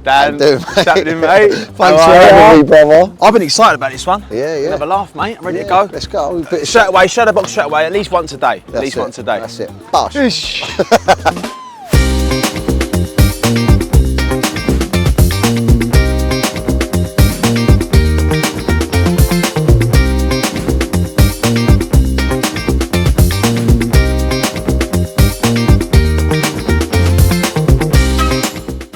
Dan. What's happening, mate? Thanks for having me, brother. I've been excited about this one. Yeah. Have a laugh, mate. I'm ready to go. Let's go. Straight away, shadow box straight away, at least once a day. Once a day. That's it. Bosh.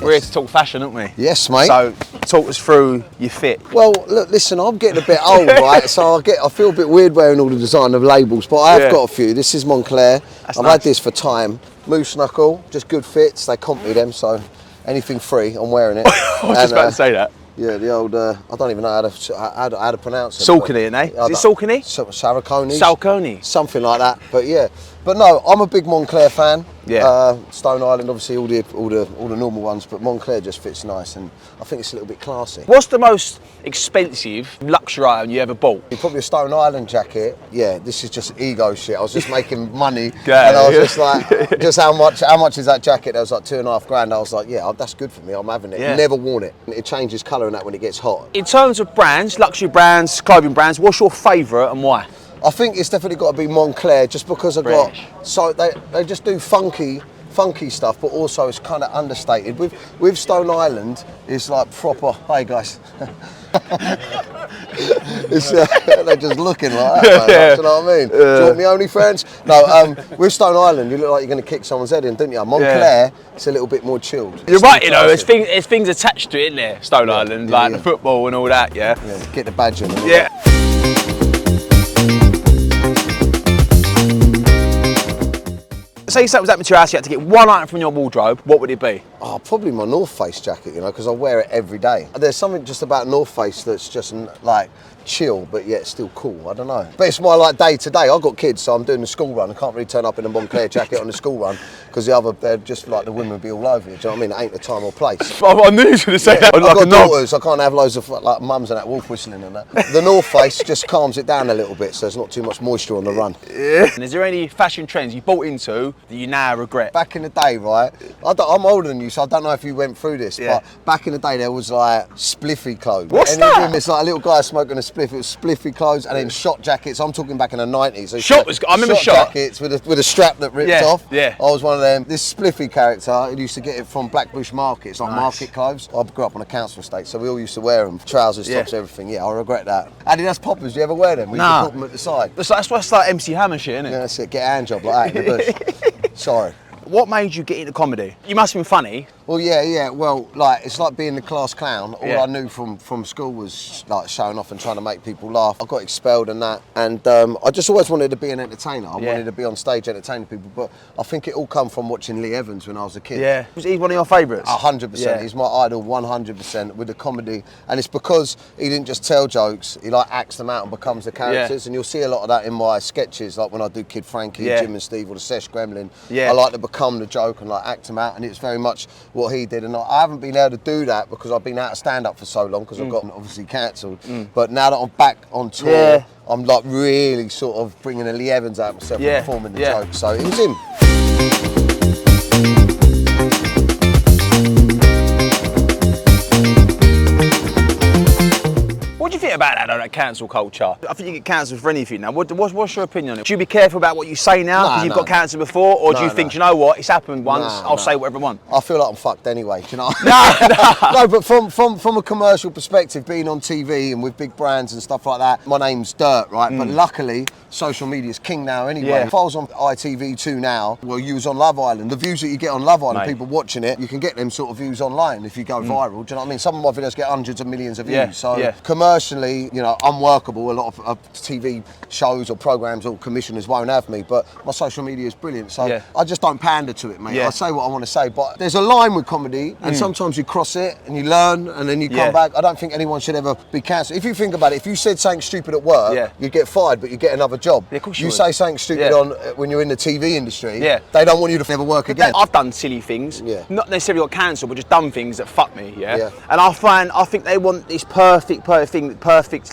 We're here to talk fashion, aren't we? Yes, mate. So, talk us through your fit. Well, look, listen, I'm getting a bit old, right? So I feel a bit weird wearing all the designer labels, but I have got a few. This is Moncler. I've had this for time. Moose knuckle, just good fits. They comp me them, so anything free, I'm wearing it. I was just about to say that. Yeah, the old, I don't even know how to pronounce it. Saucony, eh? Is it Saucony? Saraconi. Saucony. Something like that, but yeah. But no, I'm a big Moncler fan. Yeah. Stone Island, obviously, all the normal ones, but Moncler just fits nice, and I think it's a little bit classy. What's the most expensive luxury item you ever bought? Probably a Stone Island jacket. Yeah, this is just ego shit. I was just making money, and I was just like, just how much is that jacket? That was like $2.5 grand. I was like, yeah, that's good for me. I'm having it. Yeah. Never worn it. It changes colour and that when it gets hot. In terms of brands, luxury brands, clothing brands, what's your favourite and why? I think it's definitely got to be Moncler, just because they just do funky stuff, but also it's kind of understated. With Stone Island, it's like proper. Hi guys. It's, they're just looking like that. Man. You know what I mean? Do you want me only friends? No. With Stone Island, you look like you're going to kick someone's head in, don't you? Moncler, it's a little bit more chilled. You're right, you know. There's things attached to it, isn't there? Stone Island, like the football and all that. Yeah. Get the badge in. Yeah. Say something was happening to your house, you had to get one item from your wardrobe, what would it be? Oh, probably my North Face jacket, you know, because I wear it every day. There's something just about North Face that's just like chill, but yet still cool. I don't know. But it's my like day to day. I've got kids, so I'm doing the school run. I can't really turn up in a Moncler jacket on the school run because they're just like the women will be all over you. Do you know what I mean? It ain't the time or place. I knew you were going to say that. I've got daughters. I can't have loads of like mums and that wolf whistling and that. The North Face just calms it down a little bit, so there's not too much moisture on the run. Yeah. And is there any fashion trends you bought into that you now regret? Back in the day, right? I'm older than you, so I don't know if you went through this, but back in the day there was like spliffy clothes. What's that? It's like a little guy smoking a spliff. It was spliffy clothes, and then shot jackets. I'm talking back in the 90s. So I remember shot jackets with a strap that ripped off. Yeah. I was one of them. This spliffy character, I used to get it from Blackbush Market. It's like market clothes. I grew up on a council estate, so we all used to wear them. Trousers, tops, everything. Yeah, I regret that. Adidas poppers, do you ever wear them? We used to put them at the side. That's why it's like MC Hammer shit, isn't it? Yeah, that's it. Get a hand job like that in the bush. Sorry. What made you get into comedy? You must have been funny. Well, yeah. Well, like it's like being the class clown. All I knew from school was like showing off and trying to make people laugh. I got expelled and that, and I just always wanted to be an entertainer. I wanted to be on stage entertaining people. But I think it all come from watching Lee Evans when I was a kid. Yeah. Was he one of your favourites? 100%. He's my idol, 100% with the comedy, and it's because he didn't just tell jokes. He like acts them out and becomes the characters. And you'll see a lot of that in my sketches, like when I do Kid Frankie, Jim and Steve, or the Sesh Gremlin. I like to become the joke and like act them out, and it's very much what he did. And I haven't been able to do that because I've been out of stand-up for so long because I've got obviously cancelled. But now that I'm back on tour, I'm like really sort of bringing a Lee Evans out myself and performing the joke. So it was him. What do you think about that cancel culture? I think you get cancelled for anything now. What's your opinion on it? Should you be careful about what you say now because you've got cancelled before, or do you think, you know what, it's happened once, I'll say whatever I want? I feel like I'm fucked anyway, do you know? No. No, but from a commercial perspective, being on TV and with big brands and stuff like that, my name's Dirt, right? But luckily, social media's king now anyway. If I was on ITV2 now, well, you was on Love Island. The views that you get on Love Island, people watching it, you can get them sort of views online if you go viral. Do you know what I mean? Some of my videos get hundreds of millions of views. So commercially, you know, unworkable. A lot of TV shows or programs or commissioners won't have me, but my social media is brilliant. So I just don't pander to it, mate. I say what I want to say, but there's a line with comedy, and sometimes you cross it and you learn, and then you come back. I don't think anyone should ever be cancelled. If you think about it, if you said something stupid at work, you get fired, but you get another job. Of course you say something stupid on when you're in the TV industry, they don't want you to never work again. I've done silly things, not necessarily got cancelled, but just done things that fuck me, And I think they want this perfect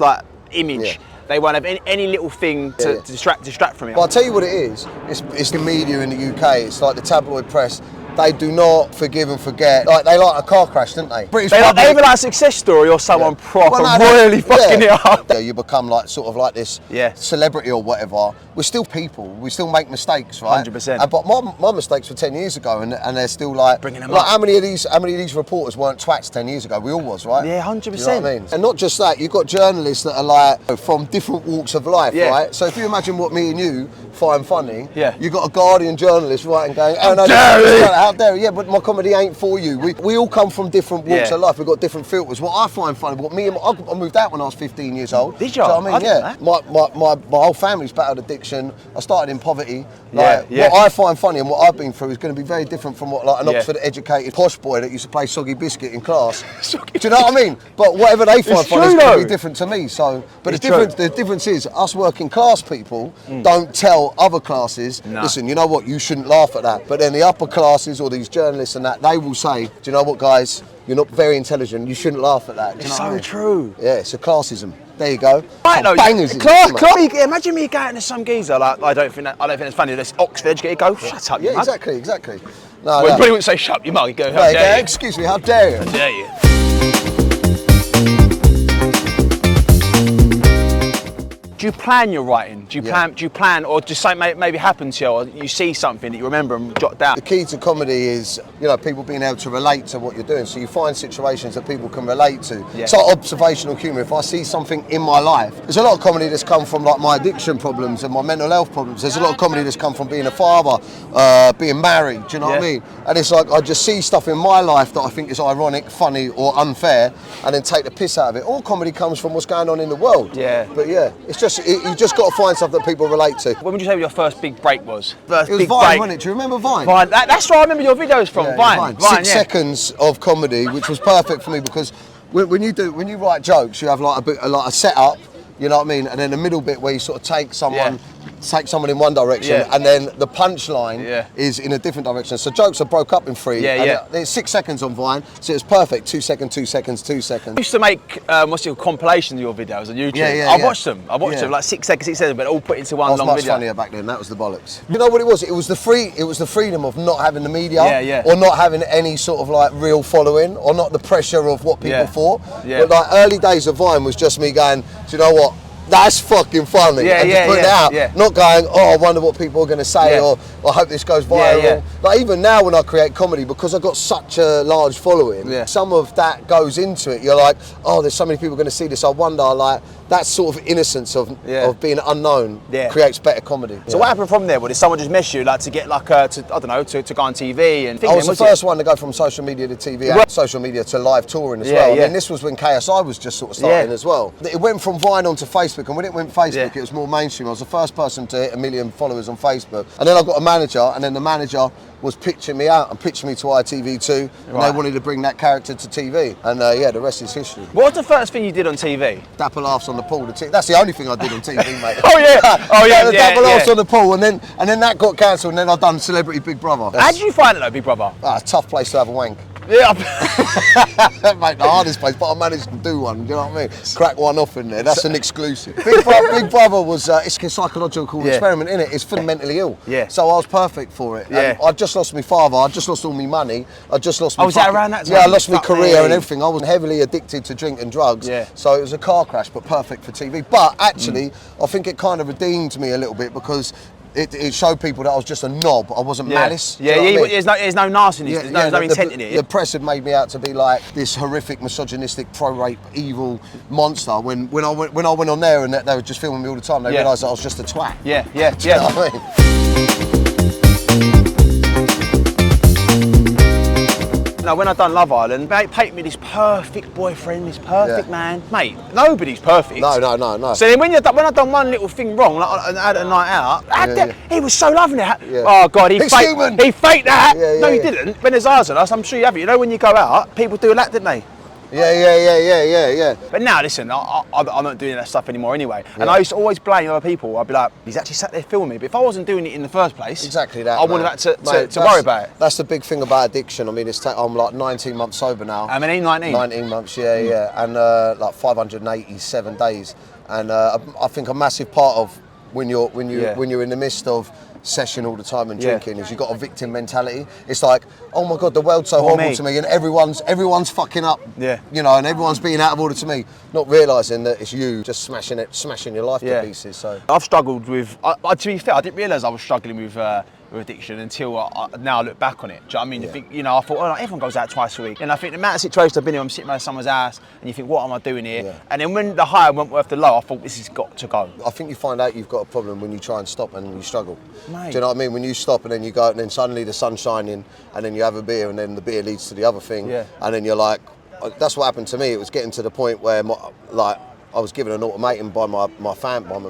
like image. They won't have any little thing to distract from it. Well, I'll tell you what it is. It's the media in the UK. It's like the tabloid press. they do not forgive and forget. Like they like a car crash, don't they? British they public, either like a success story or someone proper royally fucking it up. Yeah, you become like sort of like this celebrity or whatever. We're still people. We still make mistakes, right? 100%. But my mistakes were 10 years ago, and they're still like bringing them like, up. How many of these reporters weren't twats 10 years ago? We all was, right? Yeah, 100%. You know what I mean? And not just that, you've got journalists that are like from different walks of life, right? So if you imagine what me and you find funny, you've got a Guardian journalist writing going, oh no, how dare you? Yeah, but my comedy ain't for you. We all come from different walks of life. We've got different filters. What I find funny, I moved out when I was 15 years old. Did you? Do you know what I mean? Yeah. My whole family's battled addiction. I started in poverty. Like, what I find funny and what I've been through is going to be very different from what like an Oxford-educated posh boy that used to play soggy biscuit in class. Do you know what I mean? But whatever they find funny is going to be different to me. So, but the difference is us working class people don't tell other classes, listen, you know what, you shouldn't laugh at that. But then the upper classes or these journalists and that, they will say, do you know what, guys, you're not very intelligent, you shouldn't laugh at that. Do you know what I mean? True. Yeah, it's a classism. There you go. Right, no, bangers. Imagine me going to some geezer like I don't think it's funny. This Oxford educated go, shut up, you mug. Exactly. No, well, you probably wouldn't say shut up, you mug. You go, how dare you? Excuse me, how dare you? How dare you? Do you plan your writing? Do you plan, or just something maybe happen to you, or you see something that you remember and jot down? The key to comedy is, people being able to relate to what you're doing. So you find situations that people can relate to. It's like observational humour. If I see something in my life, there's a lot of comedy that's come from like my addiction problems and my mental health problems. There's a lot of comedy that's come from being a father, being married. Do you know what I mean? And it's like I just see stuff in my life that I think is ironic, funny, or unfair, and then take the piss out of it. All comedy comes from what's going on in the world. But it's just. You just got to find stuff that people relate to. When would you say your first big break was? It was Vine, wasn't it? Do you remember Vine? Vine. That's where I remember your videos from. Vine. 6 seconds of comedy, which was perfect for me because when you write jokes, you have like a setup. You know what I mean? And then the middle bit where you sort of take someone in one direction, and then the punchline is in a different direction. So jokes are broke up in 3. There's 6 seconds on Vine, so it's perfect. 2 seconds, 2 seconds, 2 seconds. I used to make compilations of your videos on YouTube. I watched them. I watched them like 6 seconds, but all put into one long video. It was much funnier back then. That was the bollocks. You know what it was? It was the freedom of not having the media, or not having any sort of like real following, or not the pressure of what people thought. But like early days of Vine was just me going, do you know what? That's fucking funny. And just putting it out. Not going, oh, I wonder what people are going to say, or I hope this goes viral. Like even now when I create comedy, because I've got such a large following, some of that goes into it. You're like, oh, there's so many people going to see this. I wonder, like, that sort of innocence of being unknown creates better comedy. So what happened from there? Did someone just mess you, like to get like to go on TV and? I was the first one to go from social media to TV, and social media to live touring as well. I mean, this was when KSI was just sort of starting as well. It went from Vine onto Facebook, and when it went Facebook, it was more mainstream. I was the first person to hit 1 million followers on Facebook, and then I got a manager, and then the manager was pitching me out and pitching me to ITV2, and they wanted to bring that character to TV, and the rest is history. What was the first thing you did on TV? Dapper Laughs on the pool. That's the only thing I did on TV, mate. Dapper Laughs on the pool, and then that got cancelled, and then I've done Celebrity Big Brother. How did you find it though, Big Brother? It's a tough place to have a wank. Yeah. Mate, the hardest place, but I managed to do one, do you know what I mean? Crack one off in there, that's an exclusive. Big Brother was, it's a psychological experiment, innit? It's for the mentally ill. So I was perfect for it. I just lost my father, I just lost all my money, I just lost my was that around that time? Yeah, I lost my career and everything. I was heavily addicted to drink and drugs, so it was a car crash, but perfect for TV. But actually, I think it kind of redeemed me a little bit because it showed people that I was just a knob. I wasn't malice. There's no nastiness. There's no intent in it. The press had made me out to be like this horrific, misogynistic, pro-rape, evil monster. When I went on there and they were just filming me all the time, they realised that I was just a twat. Do you know what I mean? Now, when I done Love Island, they painted me this perfect boyfriend, this perfect man. Mate, nobody's perfect. No. So then when I done one little thing wrong, like I had a night out, he was so loving it. Oh God, he faked that. No, he didn't. When there's eyes on us, I'm sure you have it. You know when you go out, people do that, didn't they? Yeah. But now, listen, I'm not doing that stuff anymore anyway. And I used to always blame other people. I'd be like, he's actually sat there filming me. But if I wasn't doing it in the first place, exactly that, I wouldn't have had to worry about it. That's the big thing about addiction. I mean, I'm like 19 months sober now. How many? 19? 19 months, yeah. And like 587 days. And I think a massive part of when you're in the midst of session all the time and drinking is you've got a victim mentality. It's like, oh my God, the world's so horrible to me and everyone's fucking up, you know, and everyone's being out of order to me, not realising that it's you just smashing your life to pieces. So I've struggled with, to be fair, I didn't realise I was struggling with addiction until now I look back on it. Do you know what I mean? You think, you know, I thought, oh, everyone goes out twice a week. And I think the amount of situations I've been in, I'm sitting around someone's house and you think, what am I doing here? Yeah. And then when the high went worth the low, I thought, this has got to go. I think you find out you've got a problem when you try and stop and you struggle. Mate. Do you know what I mean? When you stop and then you go and then suddenly the sun's shining and then you have a beer and then the beer leads to the other thing. Yeah. And then you're like, that's what happened to me. It was getting to the point where I was given an ultimatum by my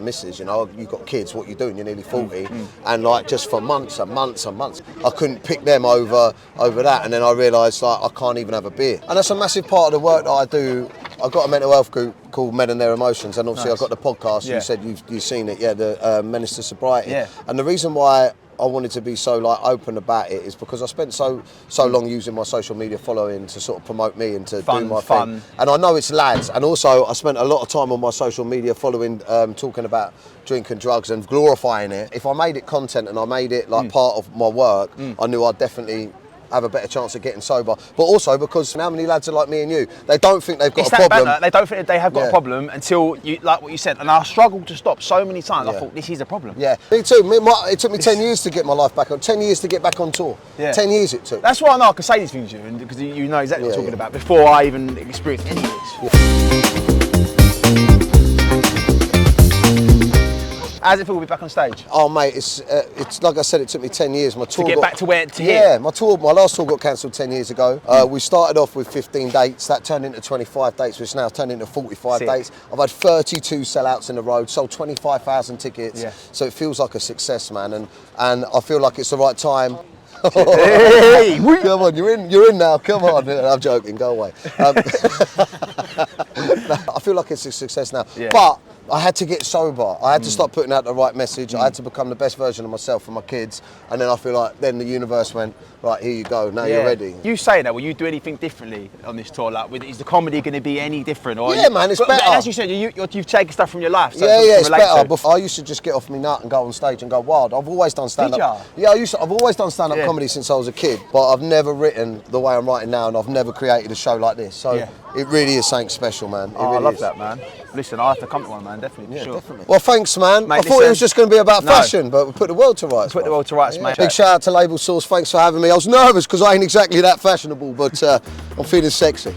missus, you know, you've got kids, what you doing? You're nearly 40. And like just for months and months and months, I couldn't pick them over that. And then I realised like I can't even have a beer. And that's a massive part of the work that I do. I've got a mental health group called Men and Their Emotions, and obviously I've got the podcast, you said you've seen it, the Menace to Sobriety. Yeah. And the reason why I wanted to be so like open about it is because I spent so long using my social media following to sort of promote me and to do my thing. And I know it's lads, and also I spent a lot of time on my social media following talking about drink and drugs and glorifying it. If I made it content and I made it like part of my work, I knew I'd definitely have a better chance of getting sober. But also because how many lads are like me and you? They don't think they've got a problem. Banter. They don't think they have got a problem until you, like what you said. And I struggled to stop so many times. I thought this is a problem. Yeah, me too. It took me 10 years to get my life back on. 10 years to get back on tour. Yeah. 10 years it took. That's why I know I can say these things to you, because you know exactly what I'm talking about before I even experienced any of this. How's it feel to be back on stage? Oh mate, it's like I said, it took me 10 years. My tour to get back to where to here. Yeah, my last tour got cancelled 10 years ago. We started off with 15 dates, that turned into 25 dates, which now turned into 45 dates. I've had 32 sellouts in a row, sold 25,000 tickets. Yeah. So it feels like a success, man, and I feel like it's the right time. Hey, come on, you're in now. Come on, I'm joking. Go away. I feel like it's a success now, but I had to get sober. I had to start putting out the right message. I had to become the best version of myself for my kids. And then I feel like then the universe went, right, here you go, now you're ready. You say that, will you do anything differently on this tour? Like, is the comedy going to be any different? Or man, it's better. As you said, you've taken stuff from your life. So it's better. Before, I used to just get off me nut and go on stage and go wild. I've always done stand-up. Yeah, I've always done stand-up comedy since I was a kid. But I've never written the way I'm writing now, and I've never created a show like this. So it really is something special, man. Really I love that, man. Listen, I have to come to one, man, definitely. Sure. Definitely. Well, thanks, man. Mate, I thought it was just going to be about fashion, but we put the world to rights. Put the world to rights, mate. Big shout out to Label Source. Thanks for having me. I was nervous because I ain't exactly that fashionable, but I'm feeling sexy.